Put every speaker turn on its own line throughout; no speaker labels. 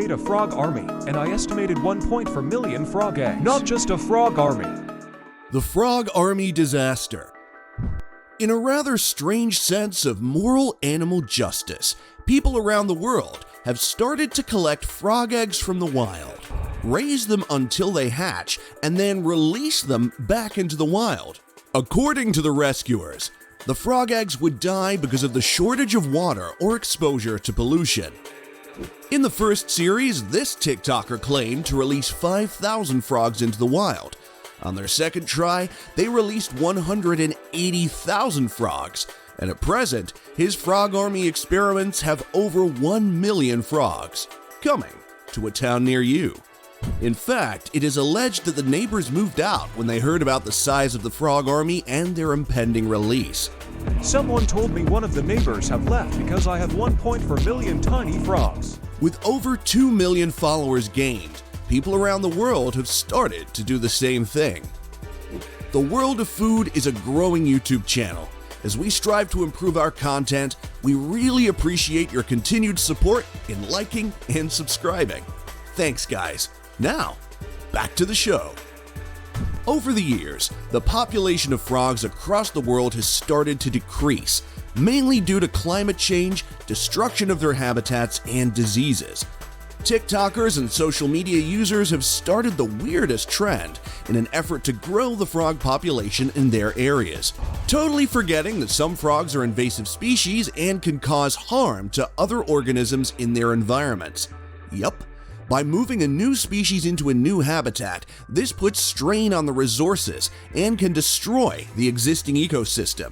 create a frog army, and I estimated 1 point per million frog eggs. Not just a frog army.
The frog army disaster. In a rather strange sense of moral animal justice, people around the world have started to collect frog eggs from the wild, raise them until they hatch, and then release them back into the wild. According to the rescuers, the frog eggs would die because of the shortage of water or exposure to pollution. In the first series, this TikToker claimed to release 5,000 frogs into the wild. On their second try, they released 180,000 frogs, and at present, his frog army experiments have over 1 million frogs, coming to a town near you. In fact, it is alleged that the neighbors moved out when they heard about the size of the frog army and their impending release.
Someone told me one of the neighbors have left because I have 1 point per million tiny frogs.
With over 2 million followers gained, people around the world have started to do the same thing. The World of Food is a growing YouTube channel. As we strive to improve our content, we really appreciate your continued support in liking and subscribing. Thanks, guys. Now, back to the show. Over the years, the population of frogs across the world has started to decrease, mainly due to climate change, destruction of their habitats, and diseases. TikTokers and social media users have started the weirdest trend in an effort to grow the frog population in their areas, totally forgetting that some frogs are invasive species and can cause harm to other organisms in their environments. Yup. By moving a new species into a new habitat, this puts strain on the resources and can destroy the existing ecosystem.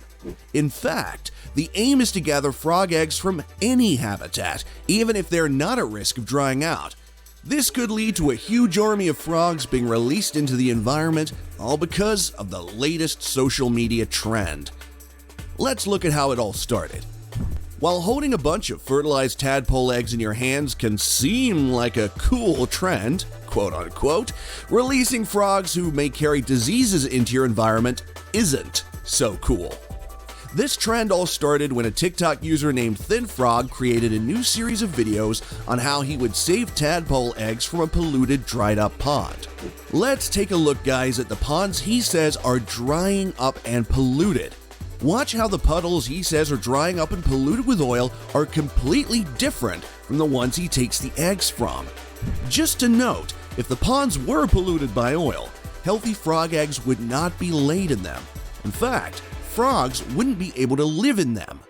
In fact, the aim is to gather frog eggs from any habitat, even if they're not at risk of drying out. This could lead to a huge army of frogs being released into the environment, all because of the latest social media trend. Let's look at how it all started. While holding a bunch of fertilized tadpole eggs in your hands can seem like a cool trend, quote unquote, releasing frogs who may carry diseases into your environment isn't so cool. This trend all started when a TikTok user named Thin Frog created a new series of videos on how he would save tadpole eggs from a polluted, dried up pond. Let's take a look, guys, at the ponds he says are drying up and polluted. Watch how the puddles he says are drying up and polluted with oil are completely different from the ones he takes the eggs from. Just to note, if the ponds were polluted by oil, healthy frog eggs would not be laid in them. In fact, frogs wouldn't be able to live in them.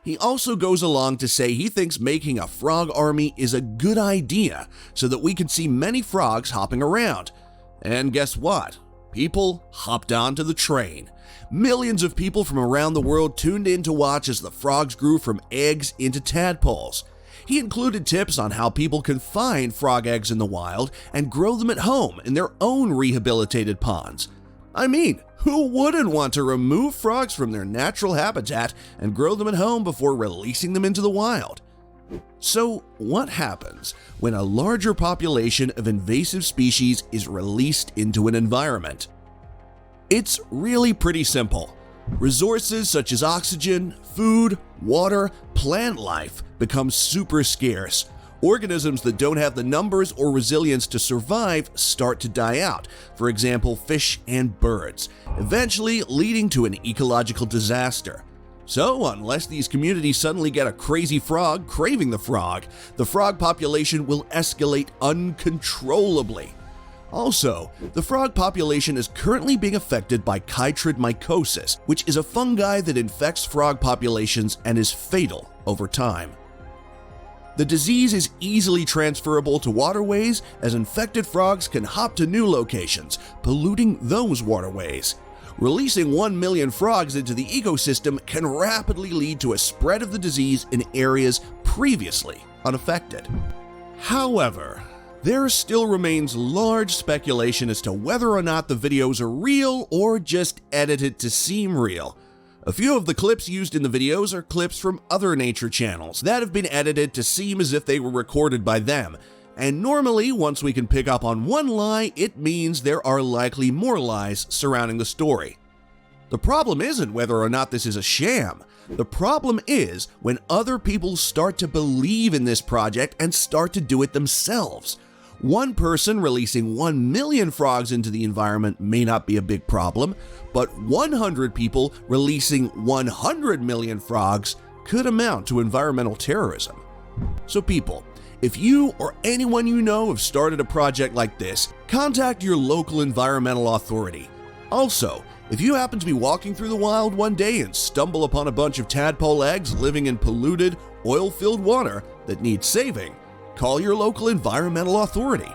He also goes along to say he thinks making a frog army is a good idea so that we can see many frogs hopping around. And guess what? People hopped onto the train. Millions of people from around the world tuned in to watch as the frogs grew from eggs into tadpoles. He included tips on how people can find frog eggs in the wild and grow them at home in their own rehabilitated ponds. I mean, who wouldn't want to remove frogs from their natural habitat and grow them at home before releasing them into the wild? So, what happens when a larger population of invasive species is released into an environment? It's really pretty simple. Resources such as oxygen, food, water, plant life become super scarce. Organisms that don't have the numbers or resilience to survive start to die out, for example, fish and birds, eventually leading to an ecological disaster. So, unless these communities suddenly get a crazy frog craving the frog population will escalate uncontrollably. Also, the frog population is currently being affected by CHYTRID mycosis, which is a fungi that infects frog populations and is fatal over time. The disease is easily transferable to waterways, as infected frogs can hop to new locations, polluting those waterways. Releasing 1 million frogs into the ecosystem can rapidly lead to a spread of the disease in areas previously unaffected. However, there still remains large speculation as to whether or not the videos are real or just edited to seem real. A few of the clips used in the videos are clips from other nature channels that have been edited to seem as if they were recorded by them. And normally, once we can pick up on one lie, it means there are likely more lies surrounding the story. The problem isn't whether or not this is a sham. The problem is when other people start to believe in this project and start to do it themselves. One person releasing 1 million frogs into the environment may not be a big problem, but 100 people releasing 100 million frogs could amount to environmental terrorism. So people, if you or anyone you know have started a project like this, contact your local environmental authority. Also, if you happen to be walking through the wild one day and stumble upon a bunch of tadpole eggs living in polluted, oil-filled water that need saving, call your local environmental authority.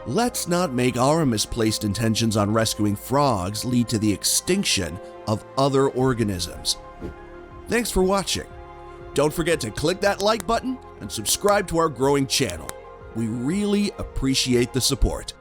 Let's not make our misplaced intentions on rescuing frogs lead to the extinction of other organisms. Thanks for watching. Don't forget to click that like button and subscribe to our growing channel. We really appreciate the support.